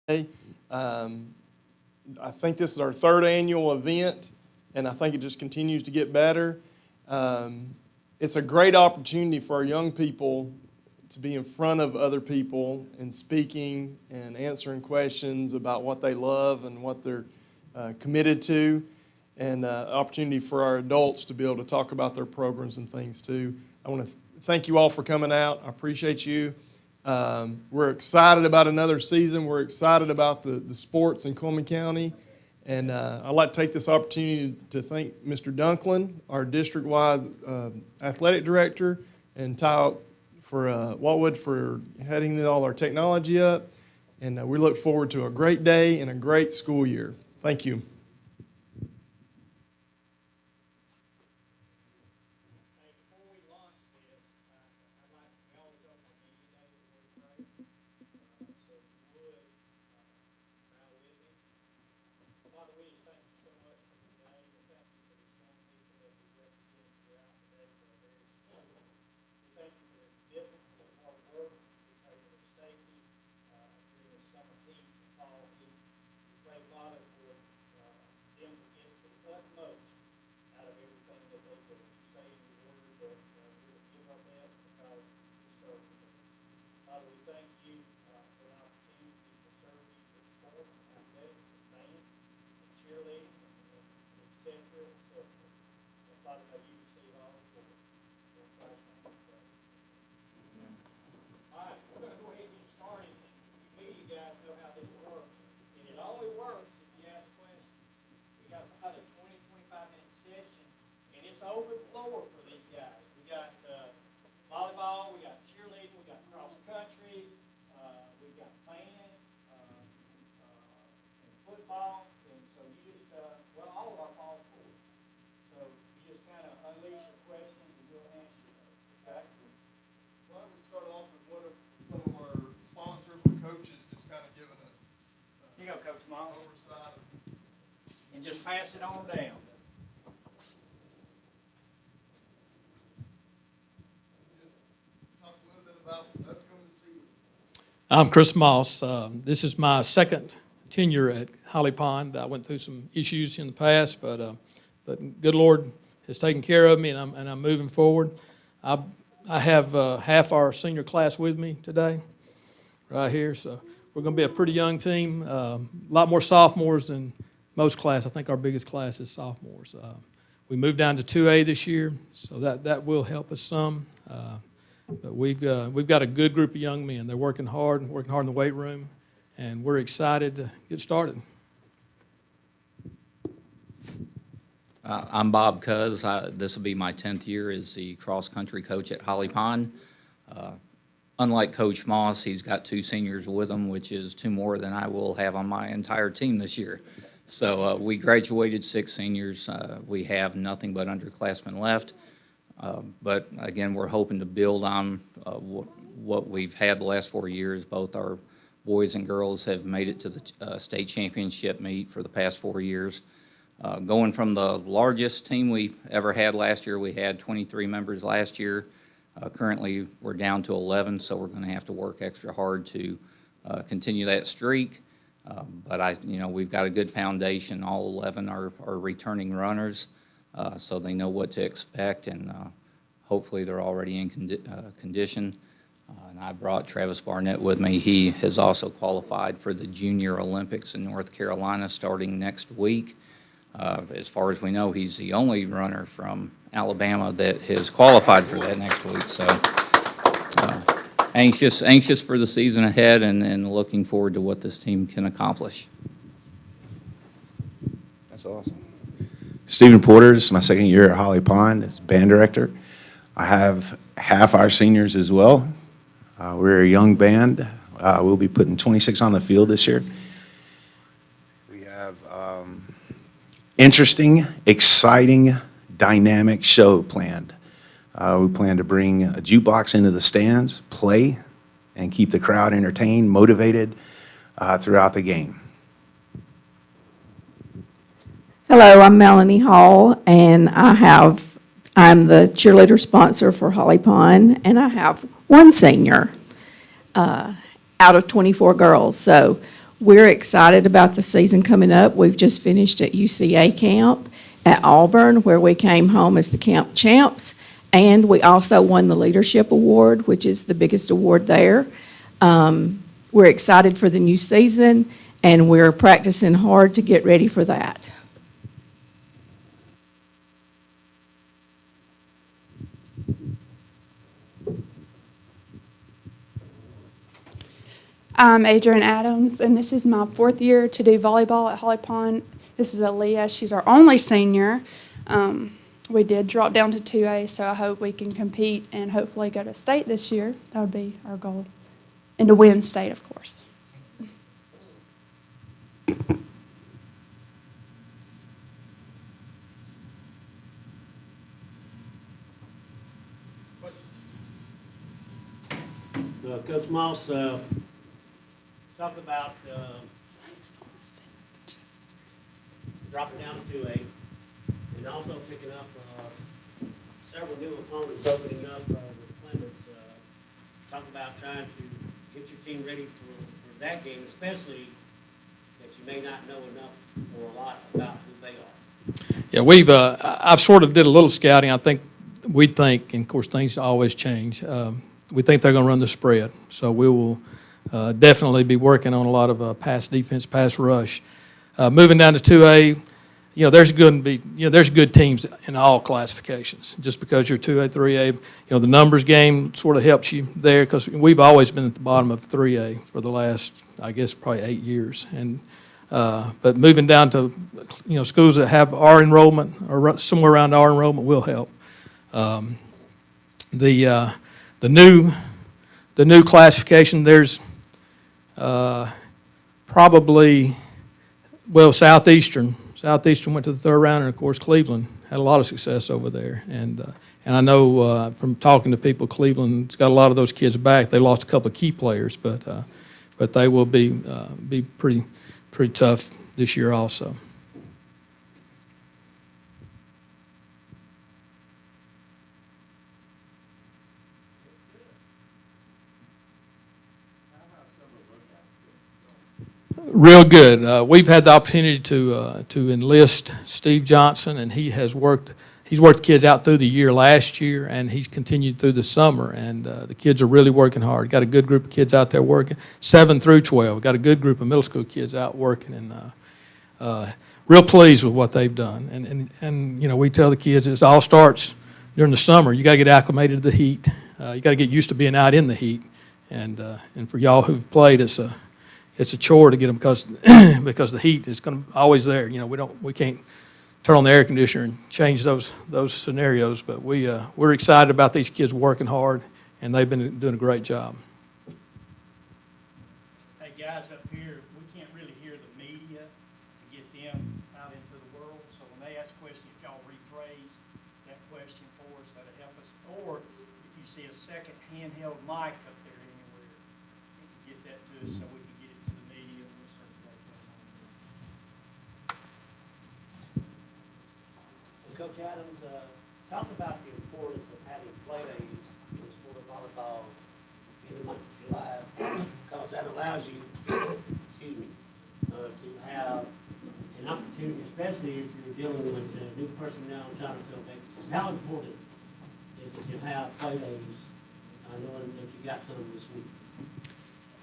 I think this is our third annual event, and I think it just continues to get better. It's a great opportunity for our young people to be in front of other people and speaking and answering questions about what they love and what they're committed to, and opportunity for our adults to be able to talk about their programs and things too. I want to thank you all for coming out. I appreciate you. We're excited about another season. We're excited about the sports in Coleman County. And I'd like to take this opportunity to thank Mr. Dunklin, our district-wide athletic director, and Ty for Waltwood for heading all our technology up. And we look forward to a great day and a great school year. Thank you. Open floor for these guys. We got volleyball, we got cheerleading, we got cross country, we've got band, and football, and so you just, well, all of our fall sports. So you just kind of unleash your questions and we'll answer those, okay? Why don't we start off with one of some of our sponsors or coaches just kind of giving a Here you go, Coach Miles. oversight. And just pass it on down. I'm Chris Moss. This is my second tenure at Holly Pond. I went through some issues in the past, but good Lord has taken care of me, and I'm moving forward. I have half our senior class with me today, right here. So we're going to be a pretty young team. A lot more sophomores than most classes. I think our biggest class is sophomores. We moved down to 2A this year, so that will help us some. But we've got a good group of young men. They're working hard in the weight room, and we're excited to get started. I'm Bob Cuz. This will be my 10th year as the cross-country coach at Holly Pond. Unlike Coach Moss, he's got 2 seniors with him, which is 2 more than I will have on my entire team this year. So we graduated 6 seniors. We have nothing but underclassmen left. But again, we're hoping to build on what we've had the last 4 years. Both our boys and girls have made it to the state championship meet for the past 4 years. Going from the largest team we ever had last year, we had 23 members last year. Currently, we're down to 11, so we're going to have to work extra hard to continue that streak. But we've got a good foundation. All 11 are returning runners. So they know what to expect, and hopefully they're already in condition. And I brought Travis Barnett with me. He has also qualified for the Junior Olympics in North Carolina starting next week. As far as we know, he's the only runner from Alabama that has qualified for that next week. So anxious for the season ahead and looking forward to what this team can accomplish. That's awesome. Stephen Porter, this is my second year at Holly Pond as band director. I have half our seniors as well. We're a young band. We'll be putting 26 on the field this year. We have interesting, exciting, dynamic show planned. We plan to bring a jukebox into the stands, play, and keep the crowd entertained, motivated throughout the game. Hello, I'm Melanie Hall, and I'm the cheerleader sponsor for Holly Pond, and I have one senior out of 24 girls. So We're excited about the season coming up. We've just finished at UCA camp at Auburn, where we came home as the camp champs, and we also won the Leadership Award, which is the biggest award there. We're excited for the new season, and we're practicing hard to get ready for that. I'm Adrian Adams, and this is my 4th year to do volleyball at Holly Pond. This is Aaliyah. She's our only senior. We did drop down to 2A, so I hope we can compete and hopefully go to state this year. That would be our goal. And to win state, of course. Coach Moss, talk about dropping down to 2A and also picking up several new opponents opening up with Playdates. Talk about trying to get your team ready for that game, especially that you may not know enough or a lot about who they are. Yeah, I've sort of did a little scouting. I think, and of course, things always change. We think they're going to run the spread, so we will definitely be working on a lot of pass defense, pass rush. Moving down to 2A, there's good teams in all classifications. Just because you're 2A, 3A, the numbers game sort of helps you there because we've always been at the bottom of 3A for the last, I guess, probably 8 years. And but moving down to schools that have our enrollment or somewhere around our enrollment will help. The new classification, there's probably, Southeastern went to the third round, and of course Cleveland had a lot of success over there. And I know from talking to people, Cleveland's got a lot of those kids back. They lost a couple of key players, but they will be pretty tough this year also. Real good. We've had the opportunity to enlist Steve Johnson, and he's worked kids out through the year last year, and he's continued through the summer. And the kids are really working hard. Got a good group of kids out there working, 7 through 12. Got a good group of middle school kids out working, and real pleased with what they've done. And we tell the kids it all starts during the summer. You got to get acclimated to the heat. You got to get used to being out in the heat. And for y'all who've played, it's a chore to get them because the heat is always there. We can't turn on the air conditioner and change those scenarios. But we're excited about these kids working hard, and they've been doing a great job. Hey, guys up here, we can't really hear the media to get them out into the world. So when they ask questions, if y'all rephrase that question for us, that'll help us. Or if you see a second handheld mic up there anywhere, you can get that to us so we can get it to the media and we'll circulate that on there. Coach Adams, talk about the importance of having Playdates in the sport of volleyball in the month of July, because that allows you, to have an opportunity, especially if you're dealing with new personnel and trying to fill vacancies. How important is it to have Playdates, knowing that you got some this week?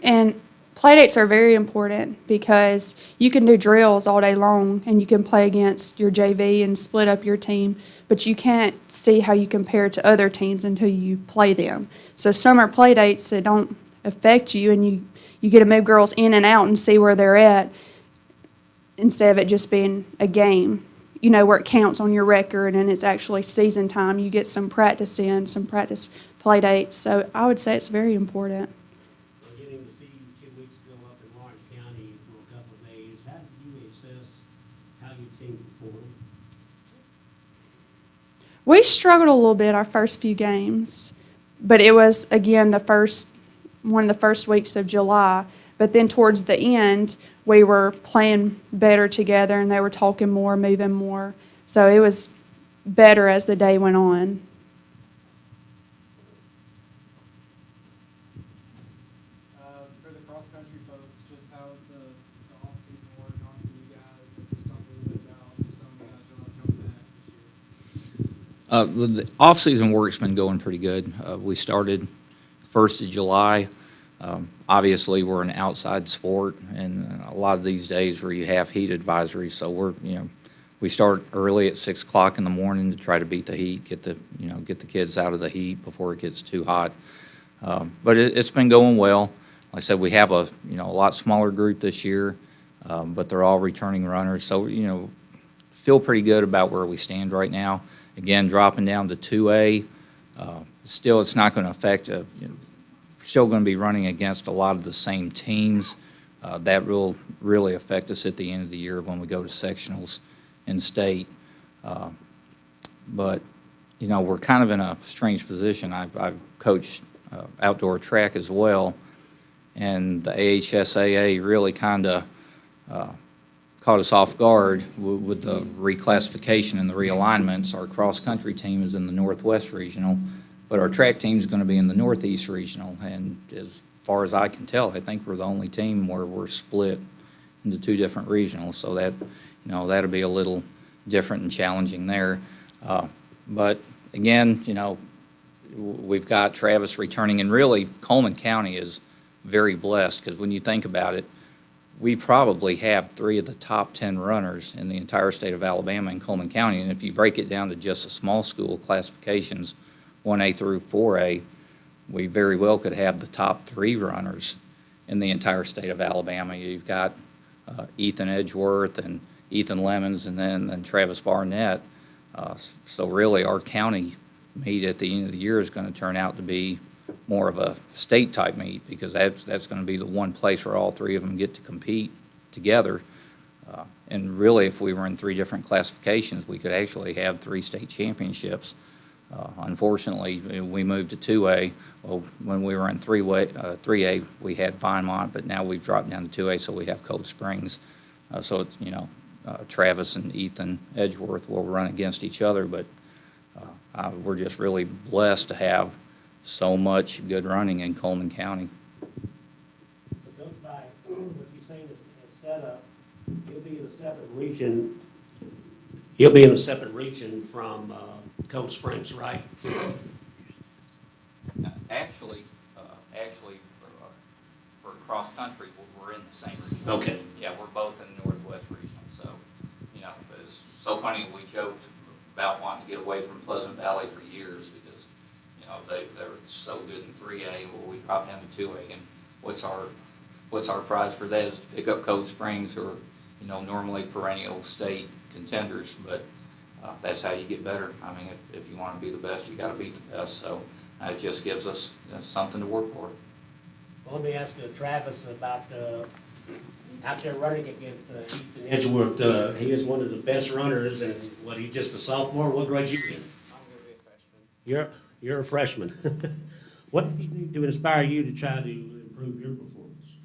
And playdates are very important because you can do drills all day long and you can play against your JV and split up your team, but you can't see how you compare to other teams until you play them. So summer playdates that don't affect you, and you get to move girls in and out and see where they're at instead of it just being a game, where it counts on your record and it's actually season time. You get some practice in, some practice playdates. So I would say it's very important. Getting to see you 2 weeks ago up in Lawrence County for a couple of days, how did you assess how your team performed? We struggled a little bit our first few games, but it was, again, one of the first weeks of July. But then towards the end, we were playing better together, and they were talking more, moving more. So it was better as the day went on. For the cross-country folks, just how's the Well, the off-season work's been going pretty good. We started 1st of July. Obviously, we're an outside sport, and a lot of these days where you have heat advisories, so we start early at 6 o'clock in the morning to try to beat the heat, get the kids out of the heat before it gets too hot. But it's been going well. Like I said, we have a lot smaller group this year, but they're all returning runners, so feel pretty good about where we stand right now. Again, dropping down to 2A, still it's not going to affect, still going to be running against a lot of the same teams. That will really affect us at the end of the year when we go to sectionals in state. But, we're kind of in a strange position. I've coached outdoor track as well, and the AHSAA really kind of caught us off guard with the reclassification and the realignments. Our cross-country team is in the Northwest Regional, but our track team is going to be in the Northeast Regional. And as far as I can tell, I think we're the only team where we're split into 2 different regionals. So that, that'll be a little different and challenging there. But again, we've got Travis returning, and really Coleman County is very blessed because when you think about it, we probably have 3 of the top 10 runners in the entire state of Alabama in Coleman County. And if you break it down to just the small school classifications, 1A through 4A, we very well could have the top 3 runners in the entire state of Alabama. You've got Ethan Edgeworth and Ethan Lemons and then Travis Barnett. So really our county meet at the end of the year is going to turn out to be more of a state-type meet because that's going to be the one place where all 3 of them get to compete together. And really, if we were in 3 different classifications, we could actually have 3 state championships. Unfortunately, we moved to 2A. Well, when we were in 3A, we had Vinemont, but now we've dropped down to 2A, so we have Cold Springs. So it's, Travis and Ethan Edgeworth will run against each other, but we're just really blessed to have so much good running in Coleman County. So Coach, by what you're saying is set up, you'll be in a separate region. You'll be in a separate region from Cold Springs, right? Actually, for cross country, we're in the same region. Okay. Yeah, we're both in Northwest Regional. So, it's so funny. We joked about wanting to get away from Pleasant Valley for years because they're so good in 3A. Well, we dropped down to 2A, and what's our prize for that is to pick up Cold Springs, who are normally perennial state contenders, but that's how you get better. I mean, if you want to be the best, you got to beat the best. So it just gives us something to work for. Well, let me ask Travis about out there running against Ethan Edgeworth. He is one of the best runners, and he's just a sophomore. What grade you in? I'm going to be a freshman. You're a freshman. What did you do to inspire you to try to improve your performance?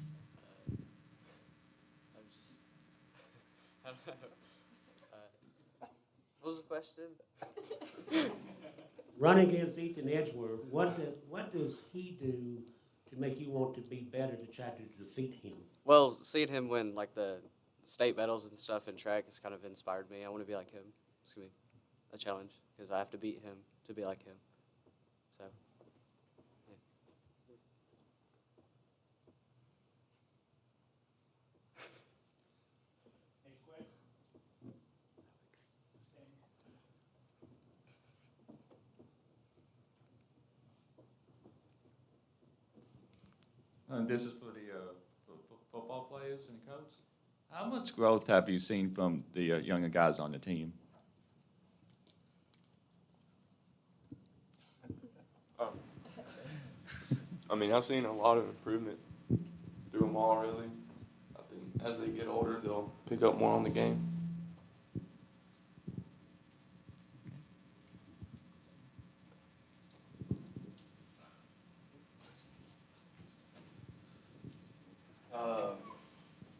What was the question? Running against Ethan Edgeworth, what does he do to make you want to be better to try to defeat him? Well, seeing him win like the state medals and stuff in track has kind of inspired me. I want to be like him. It's going to be a challenge because I have to beat him to be like him. So, yeah. Next question. This is for the football players and coach. How much growth have you seen from the younger guys on the team? I mean, I've seen a lot of improvement through them all, really. I think as they get older, they'll pick up more on the game.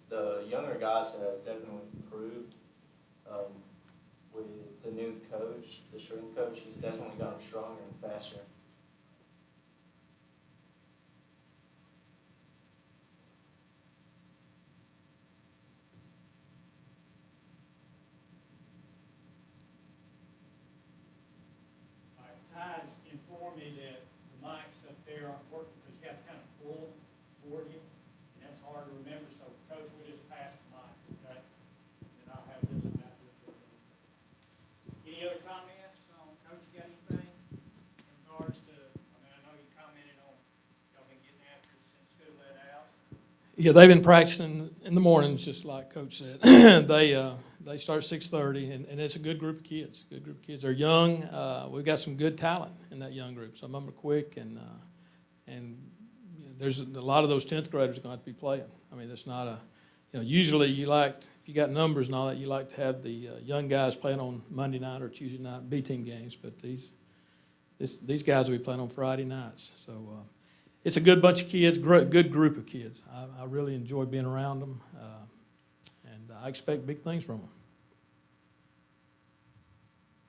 The younger guys have definitely improved. With the new coach, the strength coach, he's definitely gotten stronger and faster. Yeah, they've been practicing in the mornings, just like Coach said. They start at 6:30, and it's a good group of kids. Good group of kids. They're young. We've got some good talent in that young group. Some of them are quick, and there's a lot of those 10th graders are going to have to be playing. I mean, it's not a, usually if you got numbers and all that, you like to have the young guys playing on Monday night or Tuesday night B-team games, but these guys will be playing on Friday nights. So it's a good bunch of kids, good group of kids. I really enjoy being around them, and I expect big things from them.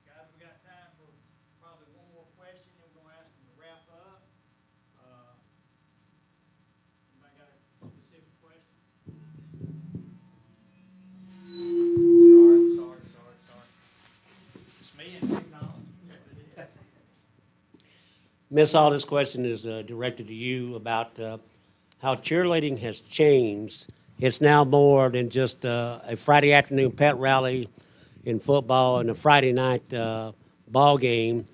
Guys, we got time for probably one more question, and we're gonna ask them to wrap up. Anybody got a specific question? Sorry. It's me and technology. Miss Hall, this question is directed to you about how cheerleading has changed. It's now more than just a Friday afternoon pet rally in football and a Friday night ball game.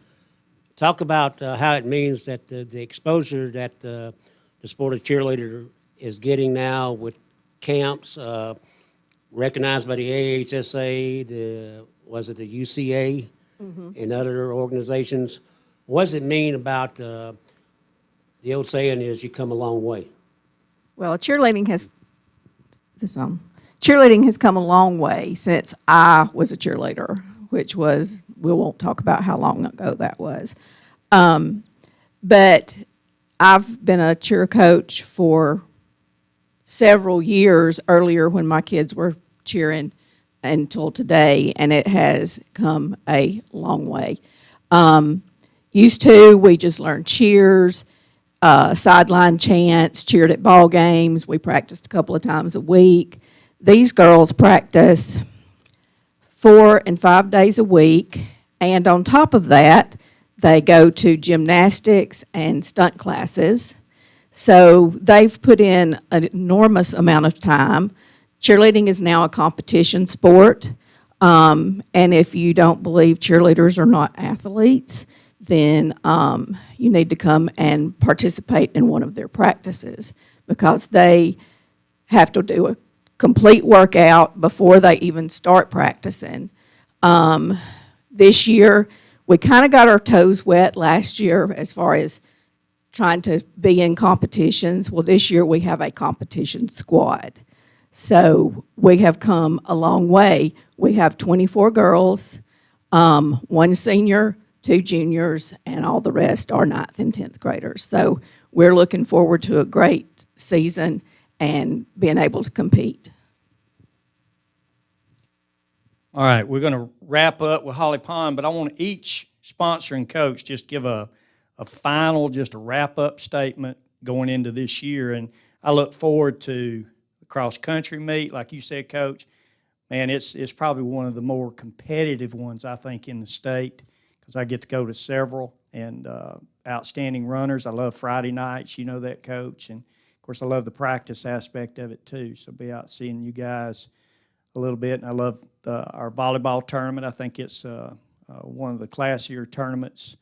Talk about how it means that the exposure that the sport of cheerleader is getting now with camps recognized by the AHSA, the UCA, and other organizations. What does it mean about the old saying is you come a long way? Well, cheerleading has come a long way since I was a cheerleader, which was, we won't talk about how long ago that was. But I've been a cheer coach for several years earlier when my kids were cheering until today, and it has come a long way. Used to, we just learned cheers, sideline chants, cheered at ball games. We practiced a couple of times a week. These girls practice 4 and 5 days a week, and on top of that, they go to gymnastics and stunt classes. So they've put in an enormous amount of time. Cheerleading is now a competition sport, and if you don't believe cheerleaders are not athletes, then you need to come and participate in one of their practices, because they have to do a complete workout before they even start practicing. This year, we kind of got our toes wet last year as far as trying to be in competitions. Well, this year we have a competition squad. So we have come a long way. We have 24 girls, 1 senior, 2 juniors, and all the rest are 9th and 10th graders. So we're looking forward to a great season and being able to compete. All right, we're going to wrap up with Holly Pond, but I want each sponsor and coach just give a final, just a wrap-up statement going into this year. And I look forward to the cross-country meet. Like you said, Coach, man, it's probably one of the more competitive ones, I think, in the state, because I get to go to several, and outstanding runners. I love Friday nights, you know that, Coach. And, of course, I love the practice aspect of it, too. So be out seeing you guys a little bit. And I love our volleyball tournament. I think it's one of the classier tournaments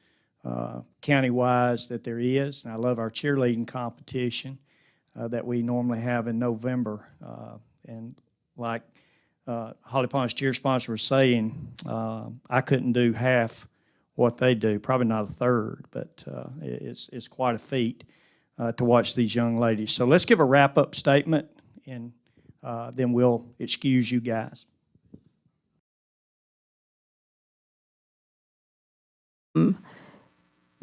county-wise that there is. And I love our cheerleading competition that we normally have in November. And like Holly Pond's cheer sponsor was saying, I couldn't do half what they do, probably not a third, but it's quite a feat to watch these young ladies. So let's give a wrap-up statement, and then we'll excuse you guys.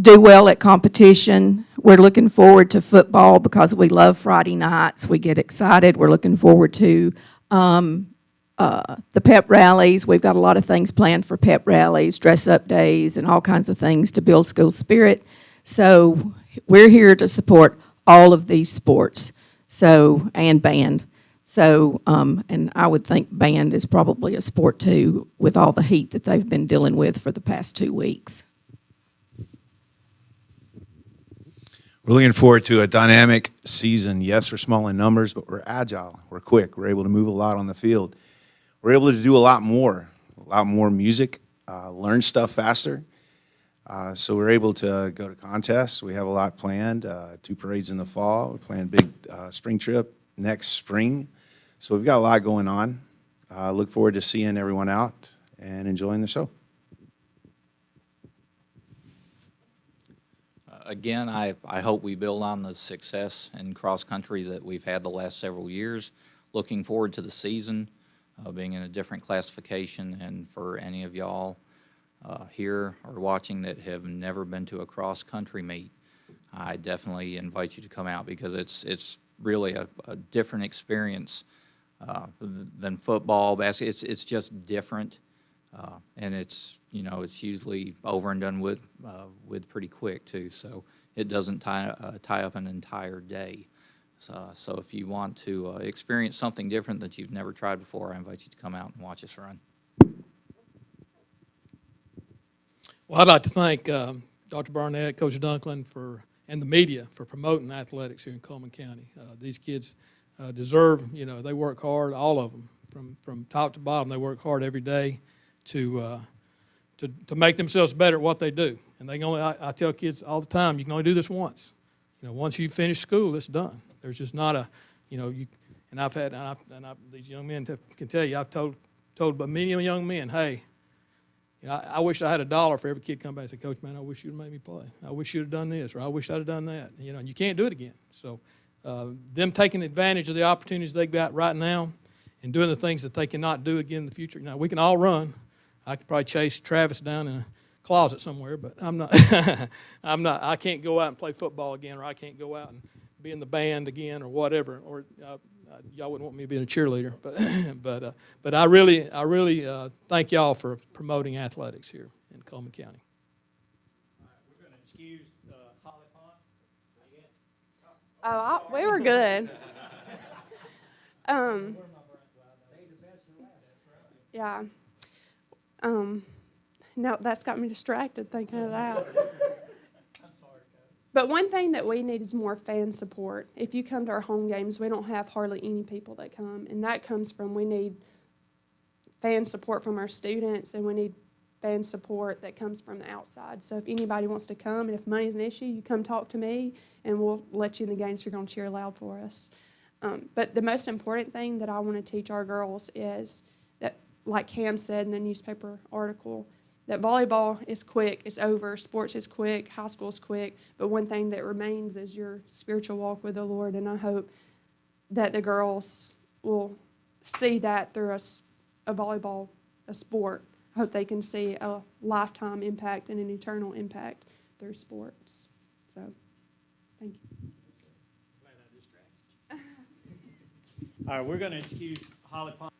Do well at competition. We're looking forward to football because we love Friday nights. We get excited. We're looking forward to the pep rallies. We've got a lot of things planned for pep rallies, dress-up days, and all kinds of things to build school spirit. So we're here to support all of these sports, and band. So, and I would think band is probably a sport too, with all the heat that they've been dealing with for the past 2 weeks. We're looking forward to a dynamic season. Yes, we're small in numbers, but we're agile. We're quick. We're able to move a lot on the field. We're able to do a lot more music, learn stuff faster. So we're able to go to contests. We have a lot planned, 2 parades in the fall. We're planning a big spring trip next spring. So we've got a lot going on. Look forward to seeing everyone out and enjoying the show. Again, I hope we build on the success in cross-country that we've had the last several years. Looking forward to the season, being in a different classification, and for any of y'all here or watching that have never been to a cross-country meet, I definitely invite you to come out because it's really a different experience than football, basketball. It's just different, and it's usually over and done with pretty quick too. So it doesn't tie up an entire day. So if you want to experience something different that you've never tried before, I invite you to come out and watch us run. Well, I'd like to thank Dr. Barnett, Coach Dunklin, and the media for promoting athletics here in Coleman County. These kids deserve, they work hard, all of them, from top to bottom. They work hard every day to make themselves better at what they do. And I tell kids all the time, you can only do this once. Once you finish school, it's done. There's just not these young men can tell you, I've told many young men, hey, I wish I had $1 for every kid come back and say, Coach, man, I wish you'd have made me play. I wish you'd have done this, or I wish I'd have done that. And you can't do it again. So them taking advantage of the opportunities they've got right now and doing the things that they cannot do again in the future. Now, we can all run. I could probably chase Travis down in a closet somewhere, but I'm not. I can't go out and play football again, or I can't go out and be in the band again, or whatever. Or y'all wouldn't want me being a cheerleader, but I really thank y'all for promoting athletics here in Coleman County. All right, we're going to excuse Holly Pond. Oh, we were good. Yeah. No, that's got me distracted thinking of that. But one thing that we need is more fan support. If you come to our home games, we don't have hardly any people that come, and that comes from we need fan support from our students, and we need fan support that comes from the outside. So if anybody wants to come, and if money's an issue, you come talk to me, and we'll let you in the games if you're going to cheer loud for us. But the most important thing that I want to teach our girls is that, like Cam said in the newspaper article, that volleyball is quick, it's over, sports is quick, high school is quick, but one thing that remains is your spiritual walk with the Lord, and I hope that the girls will see that through a volleyball, a sport. I hope they can see a lifetime impact and an eternal impact through sports. So, thank you. Glad I distracted you. All right, we're going to excuse Holly Pond.